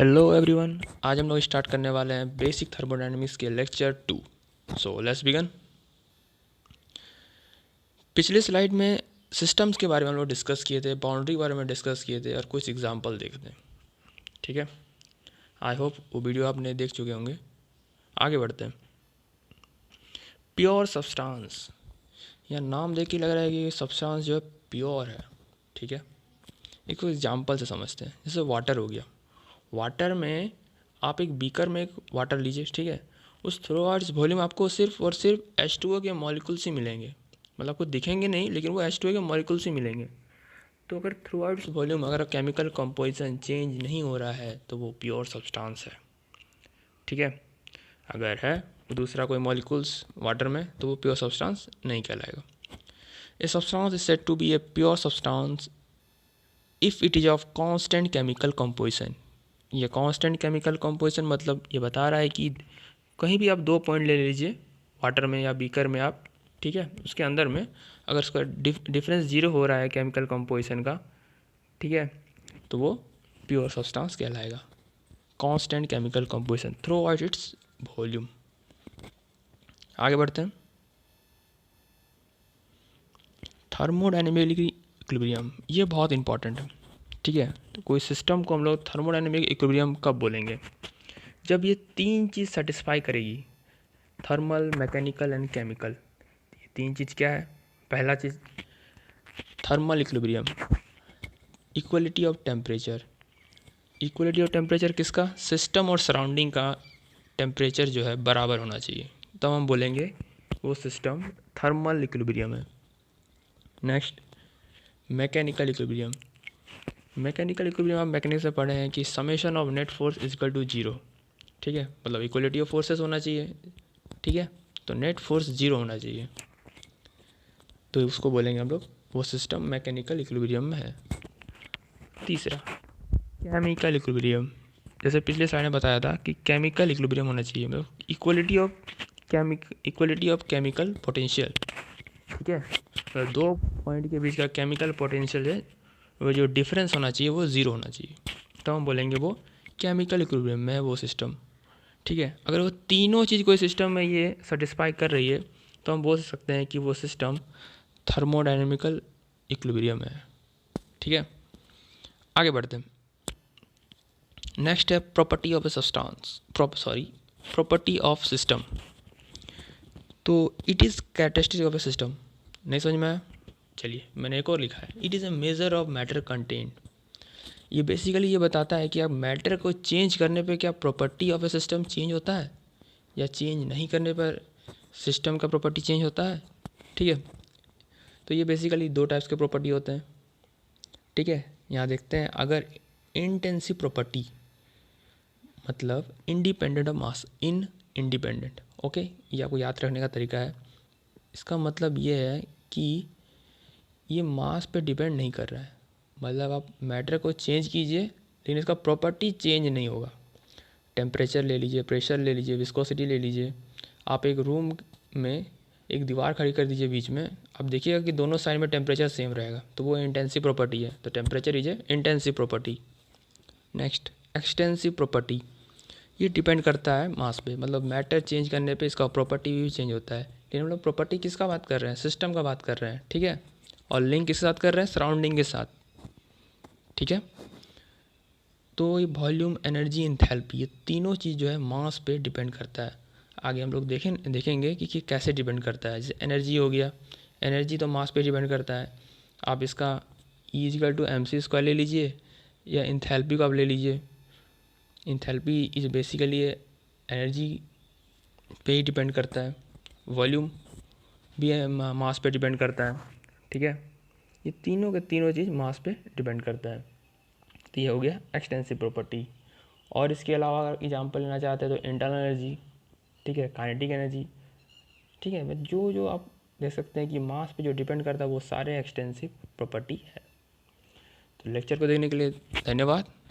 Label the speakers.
Speaker 1: Hello everyone, आज हम लोग स्टार्ट करने वाले हैं बेसिक थर्मोडायनेमिक्स के लेक्चर 2। So let's begin. पिछले स्लाइड में सिस्टम्स के बारे में हम लोग डिस्कस किए थे, बाउंड्री के बारे में डिस्कस किए थे और कुछ एग्जांपल देखते हैं। ठीक है, आई होप वो वीडियो आपने देख चुके होंगे। आगे बढ़ते हैं। प्योर सब्सटेंस, यह नाम देख के लग रहा है कि सब्सटेंस जो है प्योर है। ठीक है, एक एग्जाम्पल से समझते हैं। जैसे वाटर हो गया, वाटर में आप एक बीकर में एक वाटर लीजिए, ठीक है। उस थ्रू आउट वॉल्यूम आपको सिर्फ और सिर्फ H2O के मॉलिक्यूल्स ही मिलेंगे, मतलब आपको दिखेंगे नहीं, लेकिन वो H2O के मॉलिक्यूल्स ही मिलेंगे। तो अगर थ्रू आउट वॉल्यूम अगर केमिकल कंपोजिशन चेंज नहीं हो रहा है तो वो प्योर सब्सटेंस है। ठीक है, अगर है दूसरा कोई मॉलिक्यूल्स वाटर में तो वो प्योर सब्सटेंस नहीं कहलाएगा। A substance is said to be a pure substance if it is of constant chemical composition. ये कांस्टेंट केमिकल कंपोजिशन मतलब ये बता रहा है कि कहीं भी आप 2 पॉइंट ले लीजिए, वाटर में या बीकर में आप, ठीक है, उसके अंदर में अगर उसका डिफरेंस 0 हो रहा है केमिकल कंपोजिशन का, ठीक है, तो वो प्योर सब्सटेंस कहलाएगा। Constant chemical composition through out its volume. आगे बढ़ते हैं। थर्मोडायनेमिक इक्विलिब्रियम, ये बहुत इंपॉर्टेंट है। ठीक है, तो कोई सिस्टम को हम लोग थर्मोडायनेमिक इक्विलिब्रियम कब बोलेंगे? जब ये 3 चीज़ सेटिस्फाई करेगी, थर्मल, मैकेनिकल एंड केमिकल। ये 3 चीज़ क्या है? पहला चीज़ thermal equilibrium, equality of temperature. Equality of temperature किसका? सिस्टम और सराउंडिंग का टेम्परेचर जो है बराबर होना चाहिए, तब हम बोलेंगे वो सिस्टम थर्मल इक्विलिब्रियम है। Next mechanical equilibrium. Mechanical equilibrium आप मैकेनिक्स से पढ़े हैं कि summation of net force is equal to 0। ठीक है, मतलब इक्वलिटी ऑफ फोर्सेस होना चाहिए। ठीक है, तो नेट फोर्स 0 होना चाहिए, तो उसको बोलेंगे हम लोग वो सिस्टम मैकेनिकल इक्विलिब्रियम में है। तीसरा केमिकल इक्विलिब्रियम। जैसे पिछले स्लाइड में बताया था कि केमिकल इक्विलिब्रियम होना चाहिए, मतलब इक्वलिटी ऑफ केमिकल पोटेंशियल। ठीक है, तो 2 पॉइंट के बीच का केमिकल पोटेंशियल है वो जो डिफरेंस होना चाहिए वो 0 होना चाहिए, तो हम बोलेंगे वो केमिकल इक्विलिब्रियम में है वो सिस्टम। ठीक है, अगर वो तीनों चीज़ कोई सिस्टम में ये सेटिस्फाई कर रही है तो हम बोल सकते हैं कि वो सिस्टम थर्मोडायनेमिकल इक्विलिब्रियम है। ठीक है, आगे बढ़ते हैं। नेक्स्ट है property of a substance, property of system. तो it is characteristic of a system. नहीं समझ में आया? चलिए मैंने एक और लिखा है, it is a measure of matter content. ये बेसिकली ये बताता है कि आप मैटर को चेंज करने पे क्या property of a system change होता है या चेंज नहीं करने पर सिस्टम का प्रॉपर्टी चेंज होता है। ठीक है, तो ये बेसिकली 2 टाइप्स के प्रॉपर्टी होते हैं। ठीक है, यहाँ देखते हैं। अगर इंटेंसिव प्रॉपर्टी मतलब independent of mass, in independent, okay, ये आपको याद रखने का तरीका है। इसका मतलब ये है कि ये मास पे डिपेंड नहीं कर रहा है, मतलब आप मैटर को चेंज कीजिए लेकिन इसका प्रॉपर्टी चेंज नहीं होगा। टेम्परेचर ले लीजिए, प्रेशर ले लीजिए, विस्कोसिटी ले लीजिए। आप एक रूम में एक दीवार खड़ी कर दीजिए बीच में, आप देखिएगा कि दोनों साइड में टेम्परेचर सेम रहेगा, तो वो इंटेंसिव प्रॉपर्टी है। तो temperature is a intensive property. Next extensive property, ये डिपेंड करता है मास पे, मतलब मैटर चेंज करने पे इसका प्रॉपर्टी भी चेंज होता है। लेकिन हम लोग प्रॉपर्टी किसका बात कर रहे हैं? सिस्टम का बात कर रहे हैं। ठीक है, और लिंक किसके साथ कर रहे हैं? सराउंडिंग के साथ। ठीक है, तो ये वॉल्यूम, एनर्जी, इंथैल्पी, ये तीनों चीज़ जो है मास पे डिपेंड करता है। आगे हम लोग देखेंगे कि कैसे डिपेंड करता है। जैसे एनर्जी हो गया, एनर्जी तो मास पे डिपेंड करता है। आप इसका E=mc² ले लीजिए या इंथैल्पी को आप ले लीजिए। इंथैल्पी इज बेसिकली एनर्जी पे ही डिपेंड करता है, वॉल्यूम भी मास पे डिपेंड करता है। ठीक है, ये तीनों के तीनों चीज़ मास पे डिपेंड करता है। तो ये हो गया एक्सटेंसिव प्रॉपर्टी। और इसके अलावा अगर एग्जाम्पल लेना चाहते हैं तो इंटरनल एनर्जी, ठीक है, काइनेटिक एनर्जी। ठीक है, जो जो आप देख सकते हैं कि मास पे जो डिपेंड करता है वो सारे एक्सटेंसिव प्रॉपर्टी है। तो लेक्चर को देखने के लिए धन्यवाद।